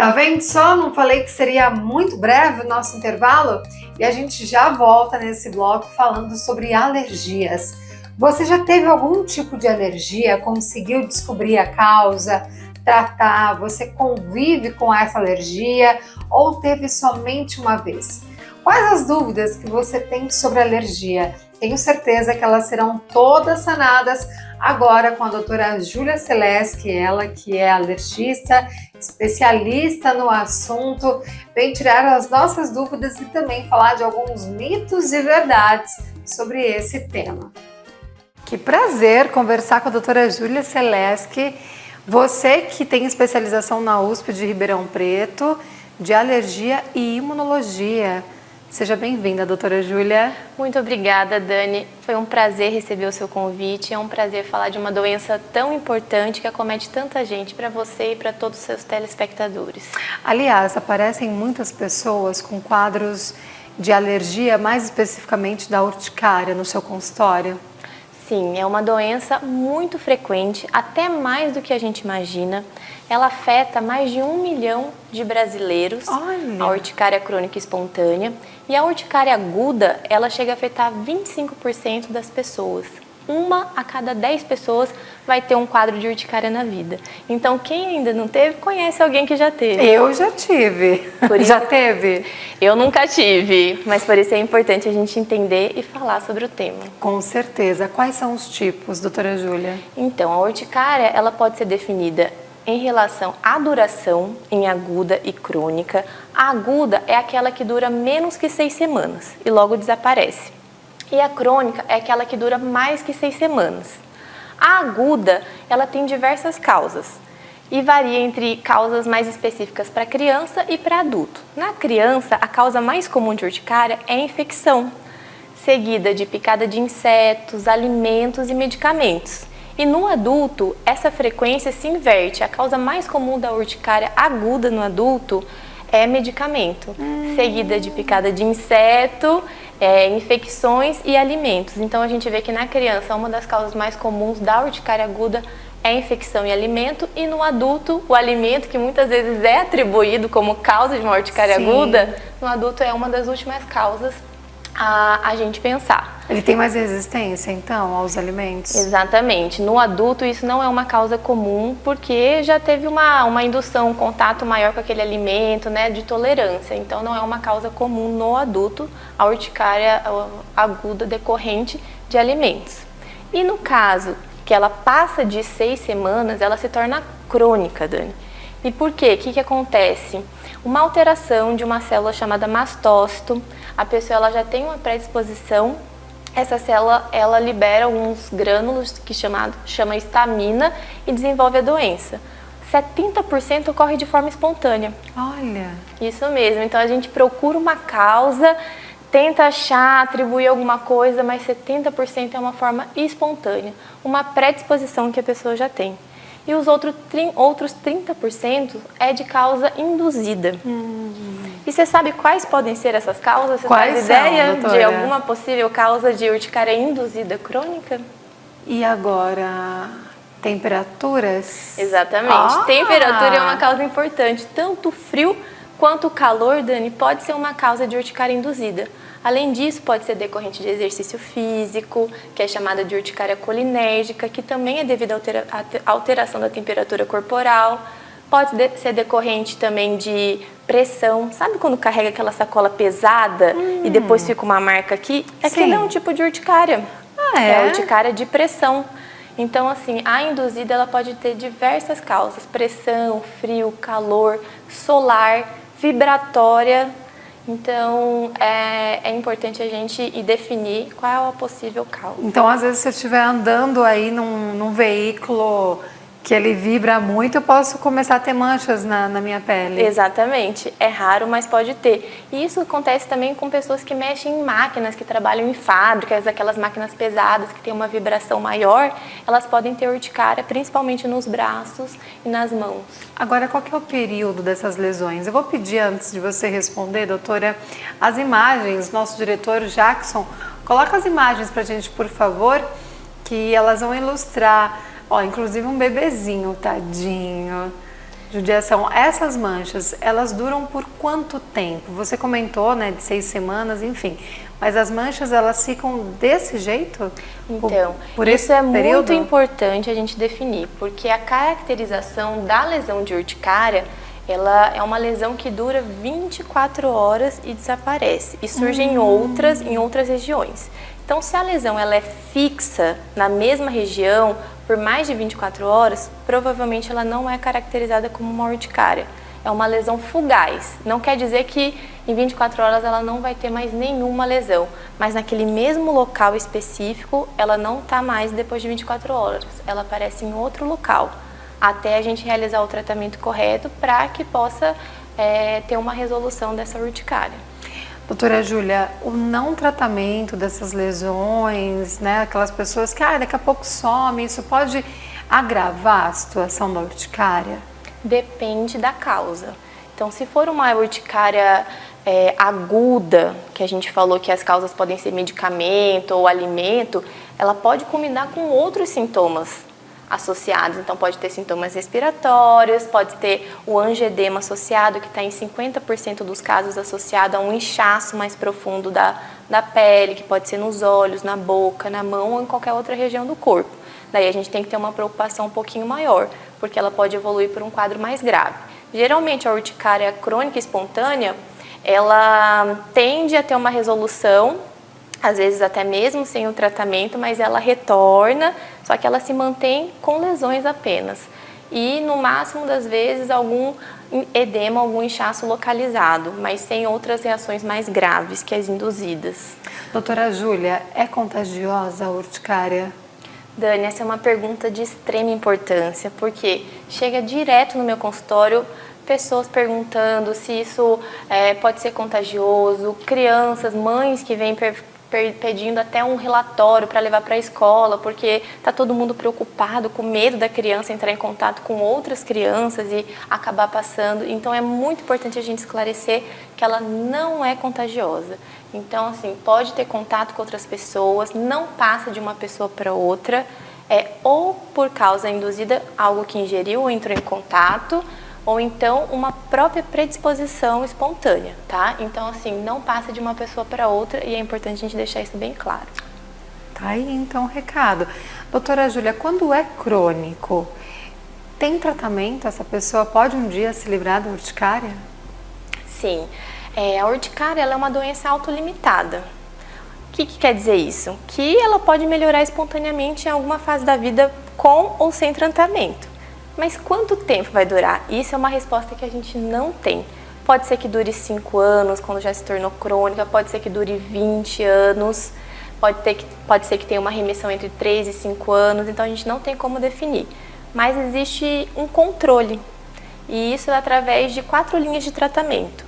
Tá vendo só? Não falei que seria muito breve o nosso intervalo? E a gente já volta nesse bloco falando sobre alergias. Você já teve algum tipo de alergia? Conseguiu descobrir a causa, tratar? Você convive com essa alergia ou teve somente uma vez? Quais as dúvidas que você tem sobre alergia? Tenho certeza que elas serão todas sanadas agora com a doutora Júlia Celeste, ela que é alergista, especialista no assunto, vem tirar as nossas dúvidas e também falar de alguns mitos e verdades sobre esse tema. Que prazer conversar com a doutora Júlia Celeste, você que tem especialização na USP de Ribeirão Preto, de alergia e imunologia. Seja bem-vinda, doutora Júlia. Muito obrigada, Dani. Foi um prazer receber o seu convite. É um prazer falar de uma doença tão importante que acomete tanta gente, para você e para todos os seus telespectadores. Aliás, aparecem muitas pessoas com quadros de alergia, mais especificamente da urticária, no seu consultório? Sim, é uma doença muito frequente, até mais do que a gente imagina. Ela afeta mais de 1 milhão de brasileiros, a urticária crônica espontânea. E a urticária aguda, ela chega a afetar 25% das pessoas. 1 a cada 10 pessoas vai ter um quadro de urticária na vida. Então, quem ainda não teve, conhece alguém que já teve. Eu já tive. Já teve? Eu nunca tive, mas por isso é importante a gente entender e falar sobre o tema. Com certeza. Quais são os tipos, doutora Júlia? Então, a urticária, ela pode ser definida em relação à duração, em aguda e crônica. A aguda é aquela que dura menos que 6 semanas e logo desaparece. E a crônica é aquela que dura mais que 6 semanas. A aguda, ela tem diversas causas e varia entre causas mais específicas para criança e para adulto. Na criança, a causa mais comum de urticária é a infecção, seguida de picada de insetos, alimentos e medicamentos. E no adulto, essa frequência se inverte. A causa mais comum da urticária aguda no adulto é medicamento, seguida de picada de inseto, infecções e alimentos. Então a gente vê que na criança uma das causas mais comuns da urticária aguda é infecção e alimento, e no adulto o alimento, que muitas vezes é atribuído como causa de uma urticária aguda, no adulto é uma das últimas causas a gente pensar. Ele tem mais resistência, então, aos alimentos? Exatamente. No adulto, isso não é uma causa comum, porque já teve uma indução, um contato maior com aquele alimento, né, de tolerância. Então, não é uma causa comum no adulto, a urticária aguda decorrente de alimentos. E no caso que ela passa de 6 semanas, ela se torna crônica, Dani. E por quê? O que acontece? Uma alteração de uma célula chamada mastócito, a pessoa ela já tem uma predisposição, essa célula ela libera alguns grânulos que chama histamina e desenvolve a doença. 70% ocorre de forma espontânea. Olha! Isso mesmo, então a gente procura uma causa, tenta achar, atribuir alguma coisa, mas 70% é uma forma espontânea, uma predisposição que a pessoa já tem. E os outros 30% é de causa induzida. E você sabe quais podem ser essas causas? Você Quais faz ideia são, de alguma possível causa de urticária induzida crônica? E agora, temperaturas? Exatamente. Temperatura é uma causa importante. Tanto o frio quanto o calor, Dani, pode ser uma causa de urticária induzida. Além disso, pode ser decorrente de exercício físico, que é chamada de urticária colinérgica, que também é devido à alteração da temperatura corporal. Pode ser decorrente também de pressão. Sabe quando carrega aquela sacola pesada e depois fica uma marca aqui? Aquilo é um tipo de urticária. É a urticária de pressão. Então, assim, a induzida ela pode ter diversas causas. Pressão, frio, calor, solar, vibratória. Então, é importante a gente ir definir qual é a possível causa. Então, às vezes, se eu estiver andando aí num veículo que ele vibra muito, eu posso começar a ter manchas na minha pele. Exatamente. É raro, mas pode ter. E isso acontece também com pessoas que mexem em máquinas, que trabalham em fábricas, aquelas máquinas pesadas que têm uma vibração maior, elas podem ter urticária, principalmente nos braços e nas mãos. Agora, qual que é o período dessas lesões? Eu vou pedir, antes de você responder, doutora, as imagens. Nosso diretor, Jackson, coloca as imagens pra gente, por favor, que elas vão ilustrar. Ó, inclusive um bebezinho, tadinho. Judiação, essas manchas, elas duram por quanto tempo? Você comentou, né, de 6 semanas, enfim. Mas as manchas, elas ficam desse jeito? Então, por isso é período? muito importante a gente definir, porque a caracterização da lesão de urticária, ela é uma lesão que dura 24 horas e desaparece, e surge em outras regiões. Então, se a lesão ela é fixa na mesma região por mais de 24 horas, provavelmente ela não é caracterizada como uma urticária. É uma lesão fugaz. Não quer dizer que em 24 horas ela não vai ter mais nenhuma lesão, mas naquele mesmo local específico, ela não está mais depois de 24 horas. Ela aparece em outro local, até a gente realizar o tratamento correto para que possa ter uma resolução dessa urticária. Doutora Júlia, o não tratamento dessas lesões, né, aquelas pessoas que daqui a pouco some, isso pode agravar a situação da urticária? Depende da causa. Então, se for uma urticária aguda, que a gente falou que as causas podem ser medicamento ou alimento, ela pode combinar com outros sintomas associados. Então, pode ter sintomas respiratórios, pode ter o angedema associado, que está em 50% dos casos associado a um inchaço mais profundo da pele, que pode ser nos olhos, na boca, na mão ou em qualquer outra região do corpo. Daí a gente tem que ter uma preocupação um pouquinho maior, porque ela pode evoluir para um quadro mais grave. Geralmente, a urticária crônica espontânea, ela tende a ter uma resolução, às vezes até mesmo sem o tratamento, mas ela retorna, só que ela se mantém com lesões apenas. E no máximo das vezes algum edema, algum inchaço localizado, mas sem outras reações mais graves que as induzidas. Doutora Júlia, é contagiosa a urticária? Dani, essa é uma pergunta de extrema importância, porque chega direto no meu consultório pessoas perguntando se isso pode ser contagioso, crianças, mães que vêm pedindo até um relatório para levar para a escola, porque está todo mundo preocupado, com medo da criança entrar em contato com outras crianças e acabar passando. Então, é muito importante a gente esclarecer que ela não é contagiosa. Então, assim, pode ter contato com outras pessoas, não passa de uma pessoa para outra, ou por causa induzida, algo que ingeriu ou entrou em contato, ou então uma própria predisposição espontânea, tá? Então, assim, não passa de uma pessoa para outra e é importante a gente deixar isso bem claro. Tá aí, então, o recado. Doutora Júlia, quando é crônico, tem tratamento? Essa pessoa pode um dia se livrar da urticária? Sim. A urticária ela é uma doença autolimitada. O que quer dizer isso? Que ela pode melhorar espontaneamente em alguma fase da vida com ou sem tratamento. Mas quanto tempo vai durar? Isso é uma resposta que a gente não tem. Pode ser que dure 5 anos, quando já se tornou crônica, pode ser que dure 20 anos, pode ser que tenha uma remissão entre 3 e 5 anos, então a gente não tem como definir. Mas existe um controle, e isso é através de 4 linhas de tratamento.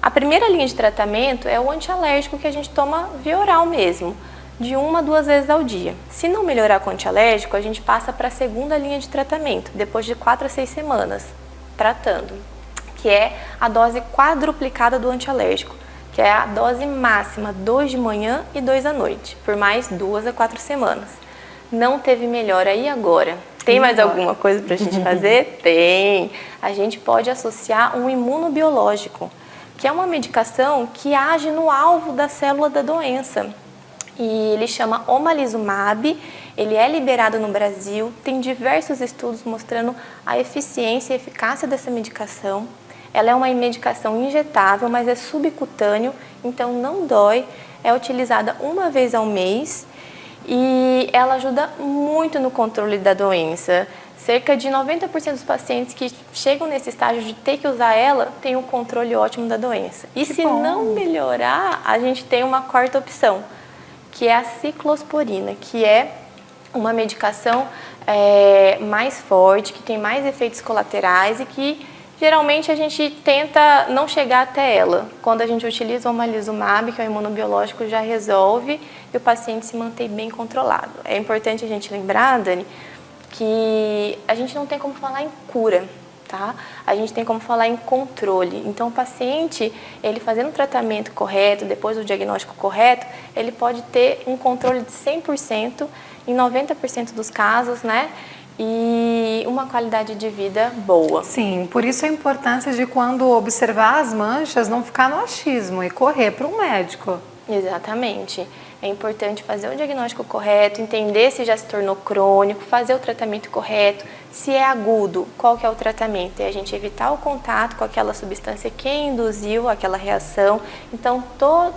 A primeira linha de tratamento é o antialérgico que a gente toma via oral mesmo, de 1 a 2 vezes ao dia. Se não melhorar com o antialérgico, a gente passa para a segunda linha de tratamento, depois de 4 a 6 semanas, tratando, que é a dose quadruplicada do antialérgico, que é a dose máxima, 2 de manhã e 2 à noite, por mais 2 a 4 semanas. Não teve melhora, e agora? Tem mais alguma coisa para a gente fazer? Tem! A gente pode associar um imunobiológico, que é uma medicação que age no alvo da célula da doença. E ele chama omalizumab, ele é liberado no Brasil, tem diversos estudos mostrando a eficiência e eficácia dessa medicação. Ela é uma medicação injetável, mas é subcutâneo, então não dói, é utilizada 1 vez ao mês e ela ajuda muito no controle da doença. Cerca de 90% dos pacientes que chegam nesse estágio de ter que usar ela têm um controle ótimo da doença. E se não melhorar, a gente tem uma quarta opção, que é a ciclosporina, que é uma medicação mais forte, que tem mais efeitos colaterais e que geralmente a gente tenta não chegar até ela. Quando a gente utiliza o omalizumab, que é o imunobiológico, já resolve e o paciente se mantém bem controlado. É importante a gente lembrar, Dani, que a gente não tem como falar em cura, tá? A gente tem como falar em controle. Então, o paciente, ele fazendo o tratamento correto, depois do diagnóstico correto, ele pode ter um controle de 100% em 90% dos casos, né? E uma qualidade de vida boa. Sim, por isso a importância de quando observar as manchas, não ficar no achismo e correr para um médico. Exatamente. É importante fazer o diagnóstico correto, entender se já se tornou crônico, fazer o tratamento correto. Se é agudo, qual que é o tratamento? É a gente evitar o contato com aquela substância que induziu aquela reação. Então,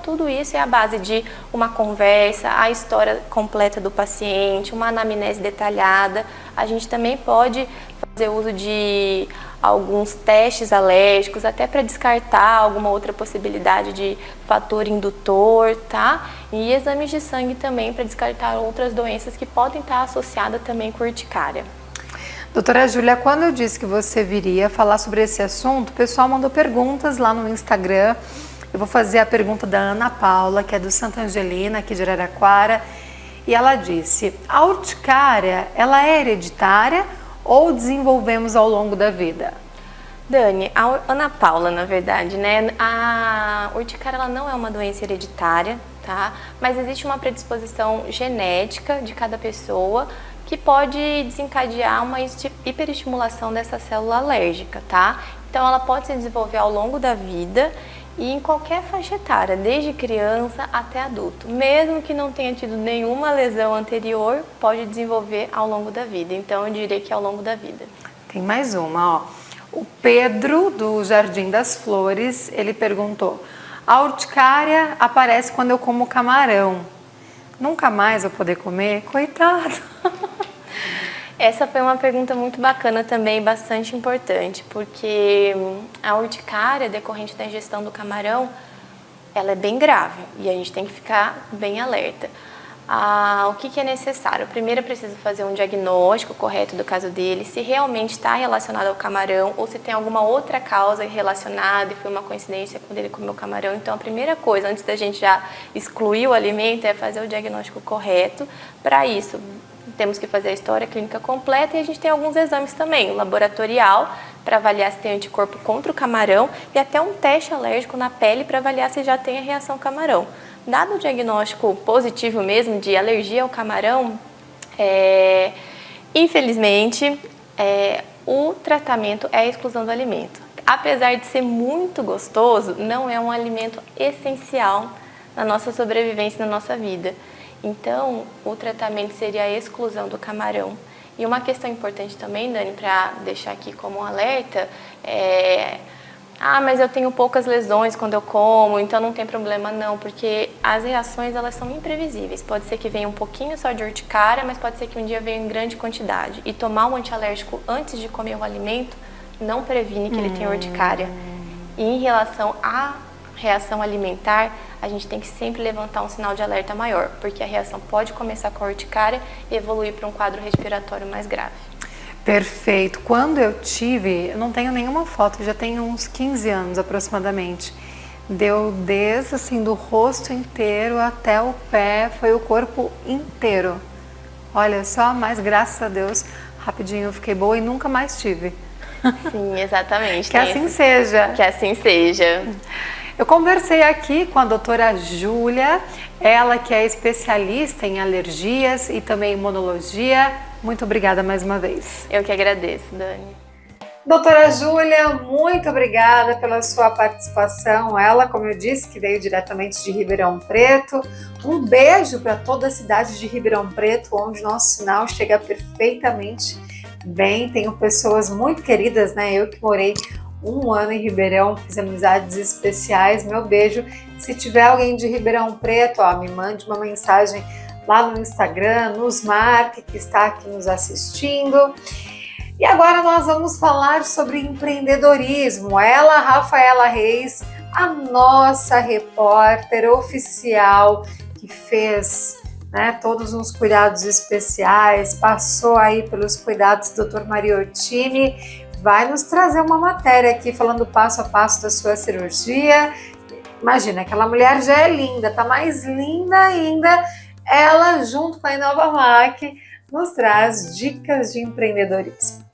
tudo isso é a base de uma conversa, a história completa do paciente, uma anamnese detalhada. A gente também pode fazer uso de alguns testes alérgicos, até para descartar alguma outra possibilidade de fator indutor, tá? E exames de sangue também para descartar outras doenças que podem estar associadas também com urticária. Doutora Júlia, quando eu disse que você viria falar sobre esse assunto, o pessoal mandou perguntas lá no Instagram. Eu vou fazer a pergunta da Ana Paula, que é do Santa Angelina, aqui de Araraquara, e ela disse: a urticária, ela é hereditária ou desenvolvemos ao longo da vida? Dani, a Ana Paula, na verdade, né? A urticária ela não é uma doença hereditária, tá? Mas existe uma predisposição genética de cada pessoa que pode desencadear uma hiperestimulação dessa célula alérgica, tá? Então ela pode se desenvolver ao longo da vida e em qualquer faixa etária, desde criança até adulto. Mesmo que não tenha tido nenhuma lesão anterior, pode desenvolver ao longo da vida. Então eu diria que é ao longo da vida. Tem mais uma, ó. O Pedro, do Jardim das Flores, ele perguntou: a urticária aparece quando eu como camarão. Nunca mais vou poder comer? Coitado! Essa foi uma pergunta muito bacana também, bastante importante, porque a urticária decorrente da ingestão do camarão, ela é bem grave e a gente tem que ficar bem alerta. O que é necessário? Primeiro é preciso fazer um diagnóstico correto do caso dele, se realmente está relacionado ao camarão ou se tem alguma outra causa relacionada e foi uma coincidência quando ele comeu camarão. Então a primeira coisa, antes da gente já excluir o alimento, é fazer o diagnóstico correto. Para isso, temos que fazer a história clínica completa e a gente tem alguns exames também, o laboratorial, para avaliar se tem anticorpo contra o camarão e até um teste alérgico na pele para avaliar se já tem a reação ao camarão. Dado o diagnóstico positivo mesmo de alergia ao camarão, infelizmente, o tratamento é a exclusão do alimento. Apesar de ser muito gostoso, não é um alimento essencial na nossa sobrevivência, na nossa vida. Então, o tratamento seria a exclusão do camarão. E uma questão importante também, Dani, para deixar aqui como um alerta, mas eu tenho poucas lesões quando eu como, então não tem problema não, porque as reações elas são imprevisíveis. Pode ser que venha um pouquinho só de urticária, mas pode ser que um dia venha em grande quantidade. E tomar um antialérgico antes de comer o alimento não previne que ele tenha urticária. E em relação à reação alimentar, a gente tem que sempre levantar um sinal de alerta maior, porque a reação pode começar com a urticária e evoluir para um quadro respiratório mais grave. Perfeito. Quando eu tive, eu não tenho nenhuma foto, já tenho uns 15 anos aproximadamente. Deu desde assim do rosto inteiro até o pé, foi o corpo inteiro. Olha só, mas graças a Deus, rapidinho eu fiquei boa e nunca mais tive. Sim, exatamente. Que assim seja. Que assim seja. Eu conversei aqui com a doutora Júlia, ela que é especialista em alergias e também imunologia. Muito obrigada mais uma vez. Eu que agradeço, Dani. Doutora Júlia, muito obrigada pela sua participação. Ela, como eu disse, que veio diretamente de Ribeirão Preto. Um beijo para toda a cidade de Ribeirão Preto, onde nosso sinal chega perfeitamente bem. Tenho pessoas muito queridas, né? Eu que morei um ano em Ribeirão, fiz amizades especiais. Meu beijo. Se tiver alguém de Ribeirão Preto, me mande uma mensagem lá no Instagram, nos marque que está aqui nos assistindo. E agora nós vamos falar sobre empreendedorismo. Ela, Rafaela Reis, a nossa repórter oficial que fez todos uns cuidados especiais, passou aí pelos cuidados do Dr. Mariottini, vai nos trazer uma matéria aqui falando passo a passo da sua cirurgia. Imagina, aquela mulher já é linda, tá mais linda ainda. Ela, junto com a Inovamac, nos traz dicas de empreendedorismo.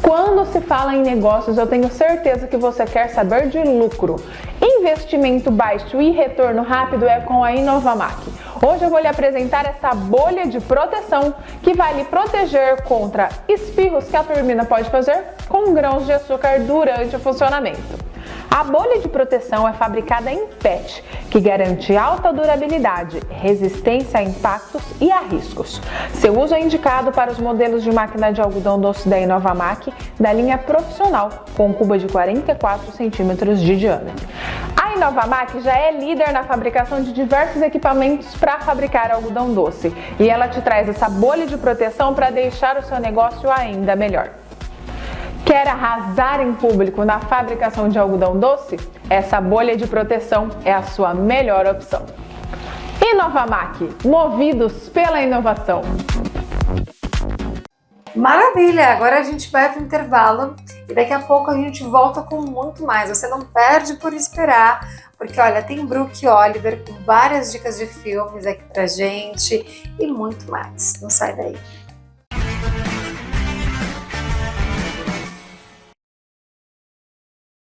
Quando se fala em negócios, eu tenho certeza que você quer saber de lucro. Investimento baixo e retorno rápido é com a Inovamac. Hoje eu vou lhe apresentar essa bolha de proteção que vai lhe proteger contra espirros que a turbina pode fazer com grãos de açúcar durante o funcionamento. A bolha de proteção é fabricada em PET, que garante alta durabilidade, resistência a impactos e a riscos. Seu uso é indicado para os modelos de máquina de algodão doce da Inovamac da linha profissional, com cuba de 44 centímetros de diâmetro. A Inovamac já é líder na fabricação de diversos equipamentos para fabricar algodão doce e ela te traz essa bolha de proteção para deixar o seu negócio ainda melhor. Quer arrasar em público na fabricação de algodão doce? Essa bolha de proteção é a sua melhor opção. Inovamac, movidos pela inovação. Maravilha! Agora a gente vai para o intervalo e daqui a pouco a gente volta com muito mais. Você não perde por esperar, porque olha, tem Brooke Oliver com várias dicas de filmes aqui pra gente e muito mais. Não sai daí.